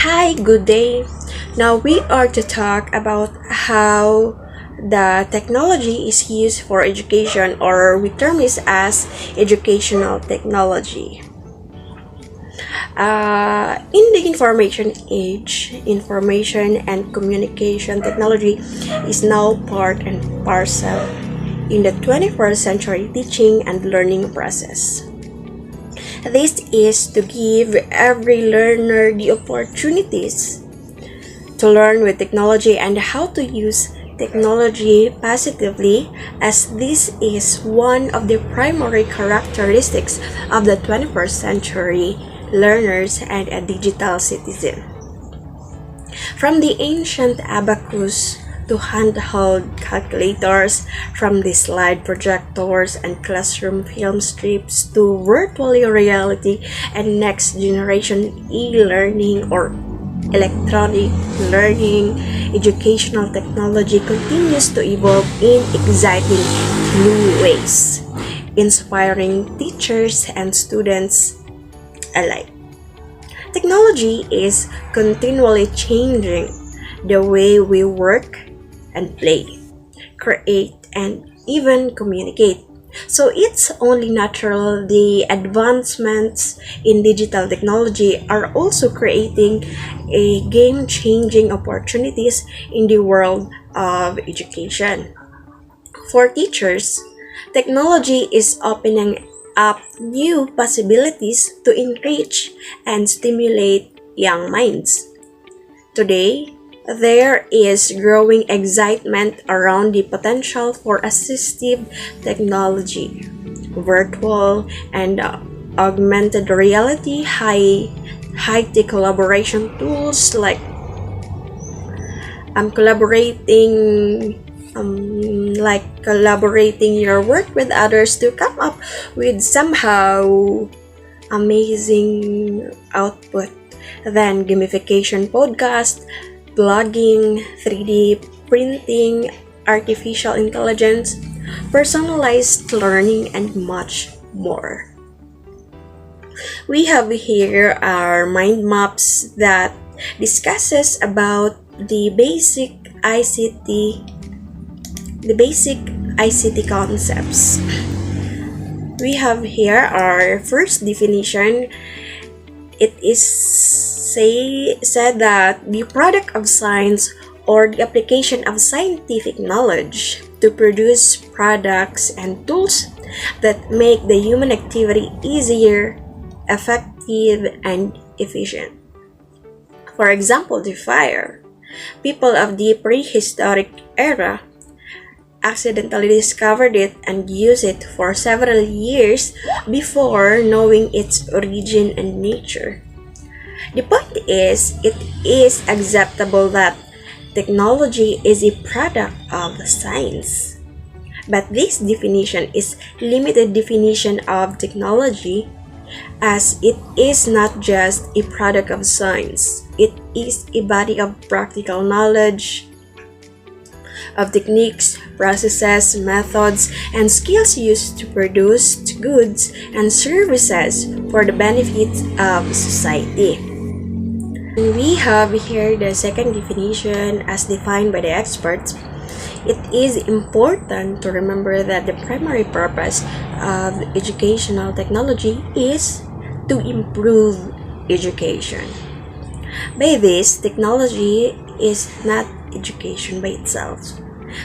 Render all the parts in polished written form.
Hi, good day. Now we are to talk about how the technology is used for education, or we term this as educational technology. In the information age, information and communication technology is now part and parcel in the 21st century teaching and learning process. This is to give every learner the opportunities to learn with technology and how to use technology positively, as this is one of the primary characteristics of the 21st century learners and a digital citizen. From the ancient abacus to handheld calculators, from the slide projectors and classroom film strips to virtual reality and next generation e-learning or electronic learning, educational technology continues to evolve in exciting new ways, inspiring teachers and students alike. Technology is continually changing the way we work and play, create, and even communicate. So it's only natural the advancements in digital technology are also creating a game-changing opportunities in the world of education. For teachers, technology is opening up new possibilities to enrich and stimulate young minds. Today, there is growing excitement around the potential for assistive technology, virtual and augmented reality, high-tech collaboration tools like collaborating your work with others to come up with somehow amazing output. Then gamification podcast, blogging, 3D printing, artificial intelligence, personalized learning, and much more. We have here our mind maps that discusses about the basic ICT concepts. We have here our first definition. It is said that the product of science or the application of scientific knowledge to produce products and tools that make the human activity easier, effective, and efficient. For example, the fire. People of the prehistoric era accidentally discovered it and used it for several years before knowing its origin and nature. The point is, it is acceptable that technology is a product of science. But this definition is limited definition of technology, as it is not just a product of science. It is a body of practical knowledge, of techniques, processes, methods, and skills used to produce goods and services for the benefit of society. We have here the second definition as defined by the experts. It is important to remember that the primary purpose of educational technology is to improve education. By this, technology is not education by itself.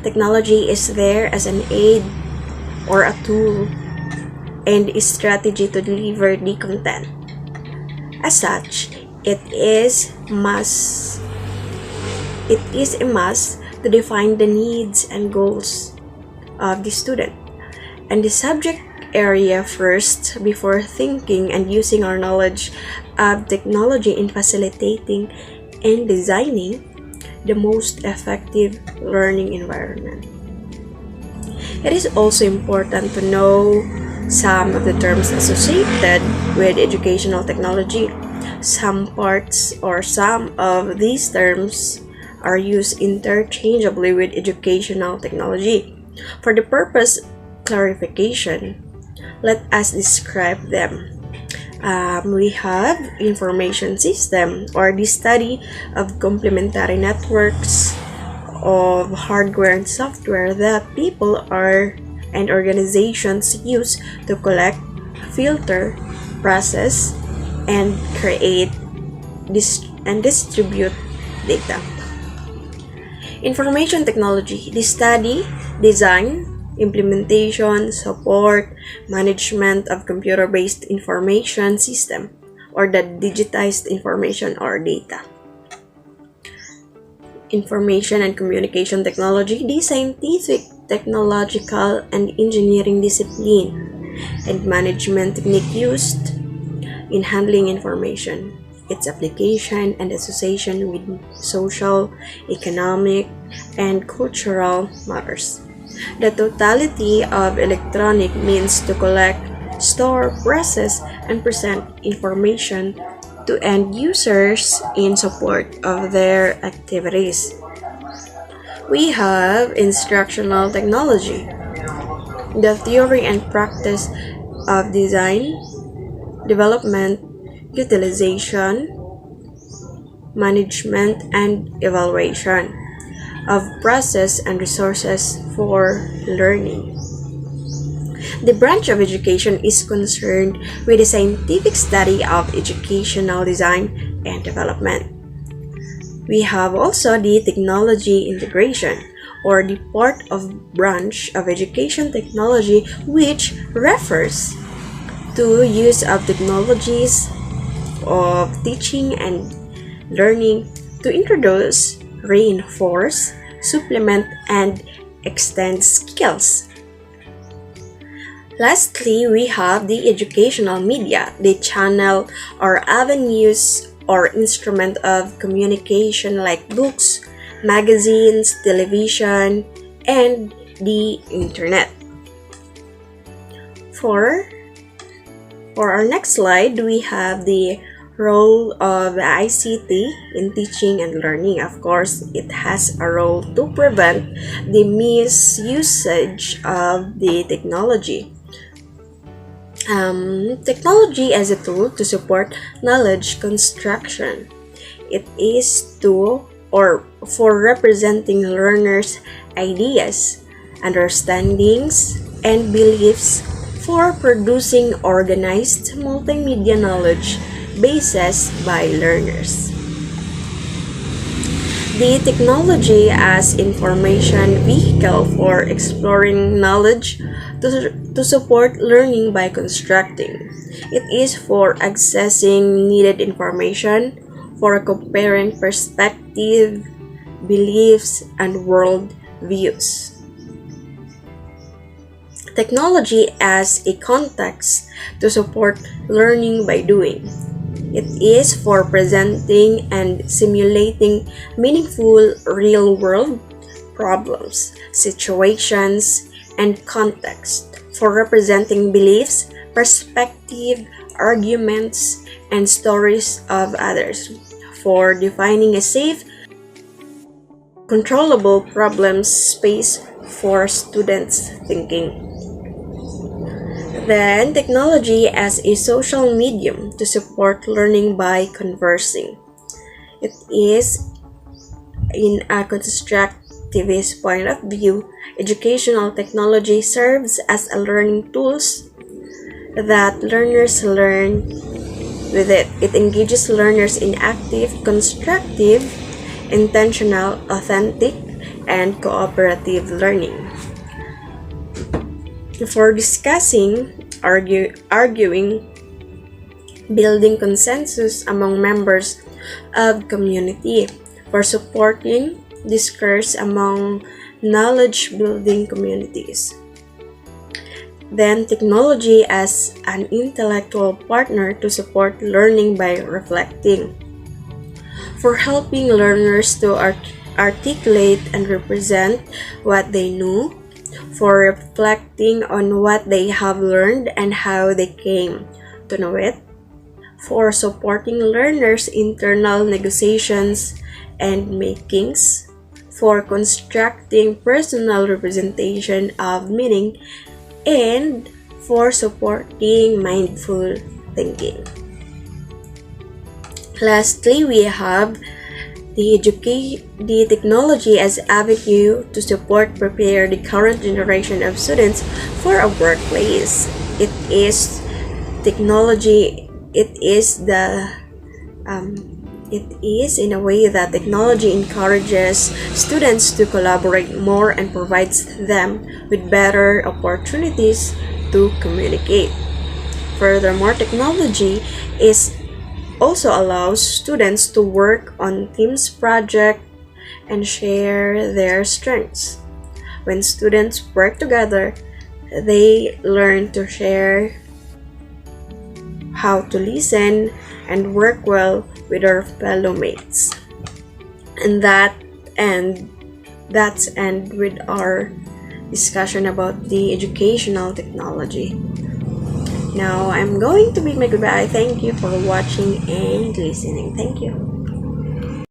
Technology is there as an aid or a tool and a strategy to deliver the content. As such, it is a must to define the needs and goals of the student and the subject area first before thinking and using our knowledge of technology in facilitating and designing the most effective learning environment. It is also important to know some of the terms associated with educational technology. Some parts or some of these terms are used interchangeably with educational technology. For the purpose clarification, let us describe them. We have information system, or the study of complementary networks of hardware and software that people are and organizations use to collect, filter, process, and create and distribute data. Information technology, the study, design, implementation, support, management of computer-based information system, or the digitized information or data. Information and communication technology, the scientific, technological, and engineering discipline and management technique used in handling information, its application and association with social, economic, and cultural matters. The totality of electronic means to collect, store, process, and present information to end users in support of their activities. We have instructional technology, the theory and practice of design, development, utilization, management, and evaluation of process and resources for learning. The branch of education is concerned with the scientific study of educational design and development. We have also the technology integration, or the part of branch of education technology which refers to use of technologies of teaching and learning to introduce, reinforce, supplement, and extend skills. Lastly, we have the educational media, the channel or avenues or instrument of communication like books, magazines, television, and the internet. For our next slide, we have the role of ICT in teaching and learning. Of course, it has a role to prevent the misusage of the technology. Technology as a tool to support knowledge construction. It is to or for representing learners' ideas, understandings, and beliefs, for producing organized multimedia knowledge bases by learners. The technology as information vehicle for exploring knowledge to support learning by constructing. It is for accessing needed information, for comparing perspective, beliefs, and world views. Technology as a context to support learning by doing. It is for presenting and simulating meaningful real-world problems, situations, and context, for representing beliefs, perspective, arguments, and stories of others, for defining a safe, controllable problem space for students' thinking. Then, technology as a social medium to support learning by conversing. It is, in a constructivist point of view, educational technology serves as a learning tools that learners learn with it. It engages learners in active, constructive, intentional, authentic, and cooperative learning. For discussing, arguing, building consensus among members of community, for supporting discourse among knowledge-building communities. Then, technology as an intellectual partner to support learning by reflecting, for helping learners to articulate and represent what they know, for reflecting on what they have learned and how they came to know it, for supporting learners' internal negotiations and makings, for constructing personal representation of meaning, and for supporting mindful thinking. Lastly, we have the technology as avenue to support prepare the current generation of students for a workplace. It is technology. It is in a way that technology encourages students to collaborate more and provides them with better opportunities to communicate. Furthermore, technology is also allows students to work on teams project and share their strengths. When students work together, they learn to share how to listen and work well with their fellow mates. And that's end with our discussion about the educational technology. Now I'm going to bid my goodbye. Thank you for watching and listening. Thank you.